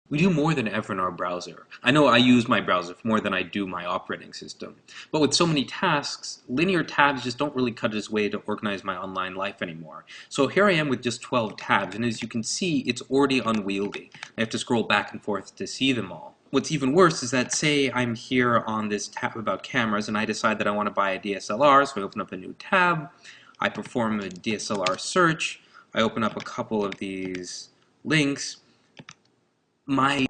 We do more than ever in our browser. I know I use my browser more than I do my operating system. But with so many tasks, linear tabs just don't really cut its way to organize my online life anymore. So here I am with just 12 tabs, and as you can see, it's already unwieldy. I have to scroll back and forth to see them all. What's even worse is that, say I'm here on this tab about cameras, and I decide that I want to buy a DSLR, so I open up a new tab, I perform a DSLR search, I open up a couple of these links. My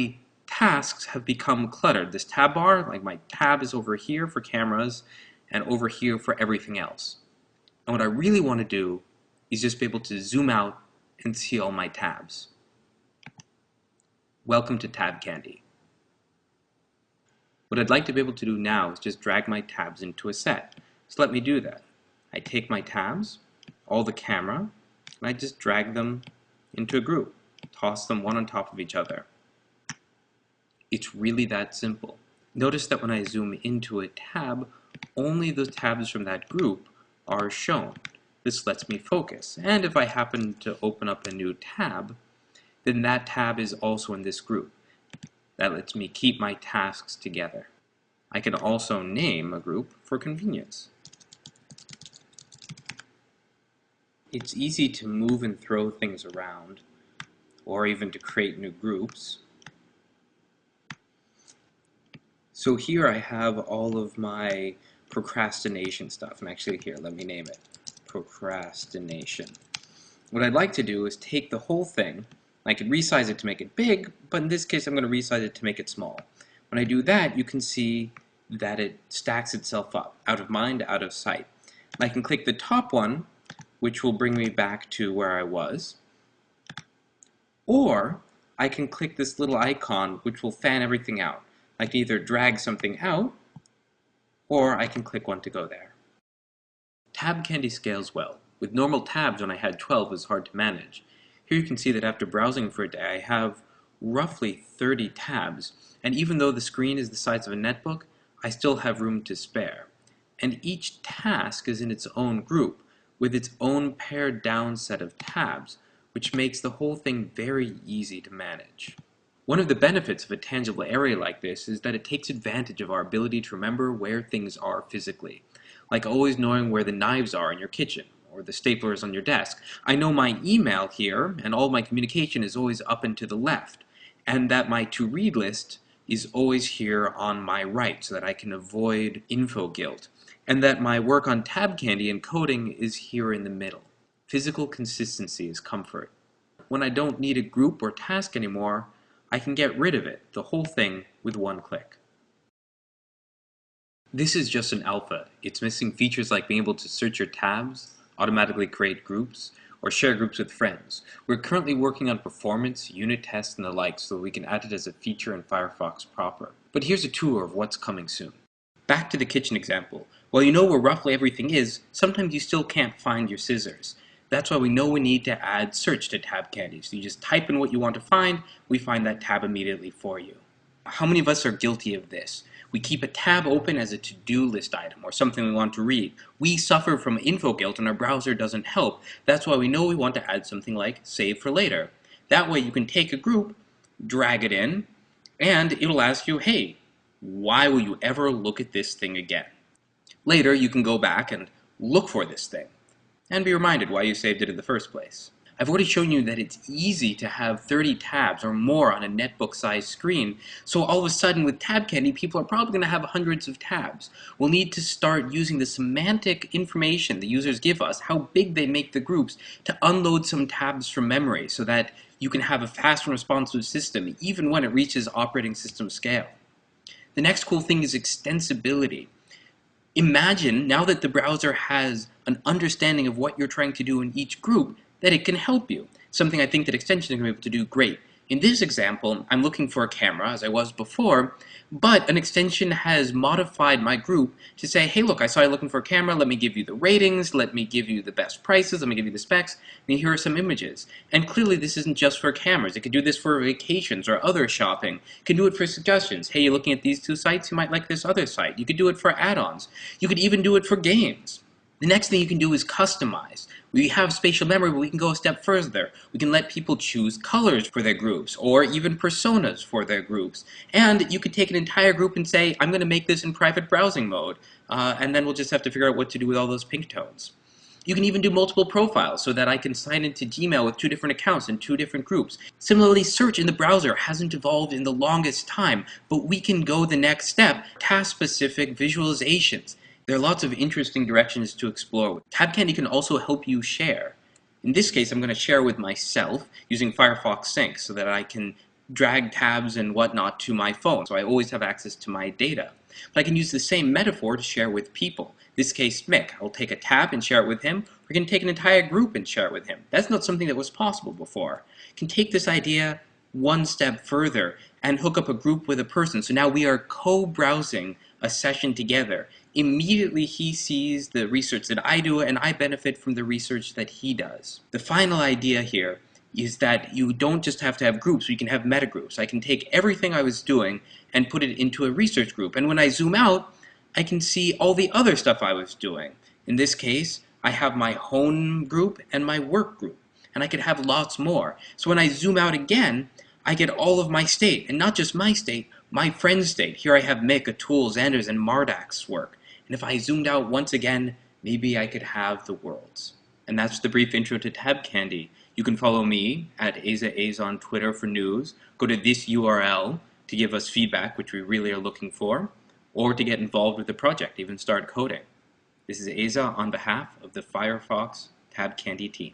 tasks have become cluttered. This tab bar, like my tab is over here for cameras and over here for everything else. And what I really want to do is just be able to zoom out and see all my tabs. Welcome to Tab Candy. What I'd like to be able to do now is just drag my tabs into a set. So let me do that. I take my tabs, all the camera, and I just drag them into a group. Toss them one on top of each other. It's really that simple. Notice that when I zoom into a tab, only the tabs from that group are shown. This lets me focus. And if I happen to open up a new tab, then that tab is also in this group. That lets me keep my tasks together. I can also name a group for convenience. It's easy to move and throw things around, or even to create new groups. So here I have all of my procrastination stuff, and actually here, let me name it, procrastination. What I'd like to do is take the whole thing. I could resize it to make it big, but in this case I'm going to resize it to make it small. When I do that, you can see that it stacks itself up, out of mind, out of sight. And I can click the top one, which will bring me back to where I was, or I can click this little icon, which will fan everything out. I can either drag something out, or I can click one to go there. Tab Candy scales well. With normal tabs, when I had 12, it was hard to manage. Here you can see that after browsing for a day, I have roughly 30 tabs, and even though the screen is the size of a netbook, I still have room to spare. And each task is in its own group, with its own pared down set of tabs, which makes the whole thing very easy to manage. One of the benefits of a tangible area like this is that it takes advantage of our ability to remember where things are physically, like always knowing where the knives are in your kitchen, or the staplers on your desk. I know my email here, and all my communication is always up and to the left, and that my to-read list is always here on my right, so that I can avoid info guilt, and that my work on Tab Candy and coding is here in the middle. Physical consistency is comfort. When I don't need a group or task anymore, I can get rid of it, the whole thing, with one click. This is just an alpha. It's missing features like being able to search your tabs, automatically create groups, or share groups with friends. We're currently working on performance, unit tests, and the like so that we can add it as a feature in Firefox proper. But here's a tour of what's coming soon. Back to the kitchen example. While you know where roughly everything is, sometimes you still can't find your scissors. That's why we know we need to add search to Tab Candy. So you just type in what you want to find, we find that tab immediately for you. How many of us are guilty of this? We keep a tab open as a to-do list item or something we want to read. We suffer from info guilt and our browser doesn't help. That's why we know we want to add something like save for later. That way you can take a group, drag it in, and it'll ask you, hey, why will you ever look at this thing again? Later you can go back and look for this thing and be reminded why you saved it in the first place. I've already shown you that it's easy to have 30 tabs or more on a netbook-sized screen, so all of a sudden with Tab Candy, people are probably going to have hundreds of tabs. We'll need to start using the semantic information the users give us, how big they make the groups, to unload some tabs from memory so that you can have a fast and responsive system even when it reaches operating system scale. The next cool thing is extensibility. Imagine, now that the browser has an understanding of what you're trying to do in each group, that it can help you. Something I think that extensions are going to be able to do great. In this example, I'm looking for a camera, as I was before, but an extension has modified my group to say, hey look, I saw you looking for a camera, let me give you the ratings, let me give you the best prices, let me give you the specs, and here are some images. And clearly this isn't just for cameras. It could do this for vacations or other shopping. It can do it for suggestions. Hey, you're looking at these two sites, you might like this other site. You could do it for add-ons. You could even do it for games. The next thing you can do is customize. We have spatial memory, but we can go a step further. We can let people choose colors for their groups, or even personas for their groups. And you could take an entire group and say, I'm going to make this in private browsing mode, and then we'll just have to figure out what to do with all those pink tones. You can even do multiple profiles so that I can sign into Gmail with 2 different accounts in 2 different groups. Similarly, search in the browser hasn't evolved in the longest time, but we can go the next step, task-specific visualizations. There are lots of interesting directions to explore. Tab Candy can also help you share. In this case, I'm going to share with myself using Firefox Sync so that I can drag tabs and whatnot to my phone, so I always have access to my data. But I can use the same metaphor to share with people. In this case, Mick. I'll take a tab and share it with him, or I can take an entire group and share it with him. That's not something that was possible before. I can take this idea one step further and hook up a group with a person. So now we are co-browsing a session together. Immediately he sees the research that I do, and I benefit from the research that he does. The final idea here is that you don't just have to have groups, you can have metagroups. I can take everything I was doing and put it into a research group. And when I zoom out, I can see all the other stuff I was doing. In this case, I have my home group and my work group. And I could have lots more. So when I zoom out again, I get all of my state. And not just my state, my friend's state. Here I have Mick, Atul, Xander's, and Mardak's work. And if I zoomed out once again, maybe I could have the worlds. And that's the brief intro to Tab Candy. You can follow me at AzaAz on Twitter for news. Go to this URL to give us feedback, which we really are looking for, or to get involved with the project, even start coding. This is Aza on behalf of the Firefox Tab Candy team.